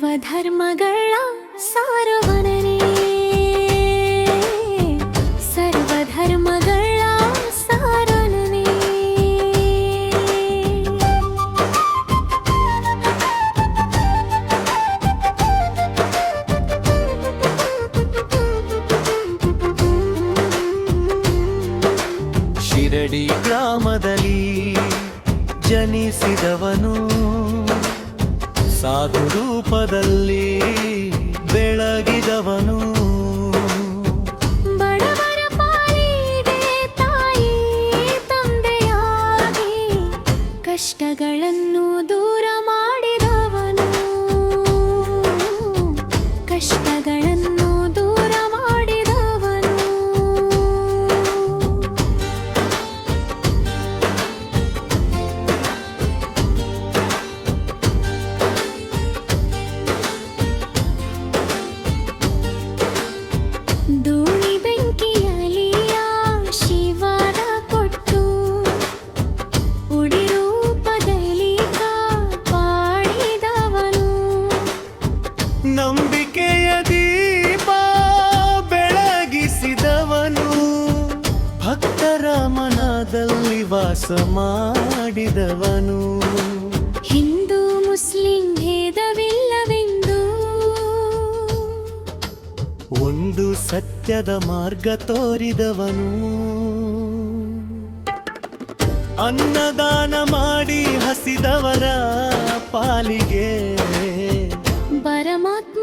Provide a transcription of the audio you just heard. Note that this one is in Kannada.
ಸರ್ವಧರ್ಮಗಳ ಸಾರವನನೇ, ಸರ್ವಧರ್ಮಗಳ ಸಾರನನೇ. ಶಿರಡಿ ಗ್ರಾಮದಲ್ಲಿ ಜನಿಸಿದವನು, ಸಾಧು ರೂಪದಲ್ಲಿ ಬೆಳಗಿದವನು. ಬಡವರ ಪಾಲಿಗೆ ತಾಯಿ ತಂದೆಯಾಗಿ ಕಷ್ಟಗಳನ್ನು ದೂರ ಮಾಡಿದವನು, ಕಷ್ಟಗಳನ್ನು ದೂರ ಮಾಡಿದವನು. ಧೂಳಿ ಬೆಂಕಿಯಲಿಯ ಶಿವರ ಕೊಟ್ಟು ಉಡಿ ರೂಪದಲ್ಲಿ ಕಾಪಾಡಿದವನು. ನಂಬಿಕೆಯ ದೀಪ ಬೆಳಗಿಸಿದವನು, ಭಕ್ತರ ಮನದಲ್ಲಿ ವಾಸ ಮಾಡಿದವನು. ಹಿಂದೂ ಮುಸ್ಲಿಂ ಭೇದವಿಲ್ಲವೆಂದು ಒಂದು ಸತ್ಯದ ಮಾರ್ಗ ತೋರಿದವನು. ಅನ್ನದಾನ ಮಾಡಿ ಹಸಿದವರ ಪಾಲಿಗೆ ಪರಮಾತ್ಮ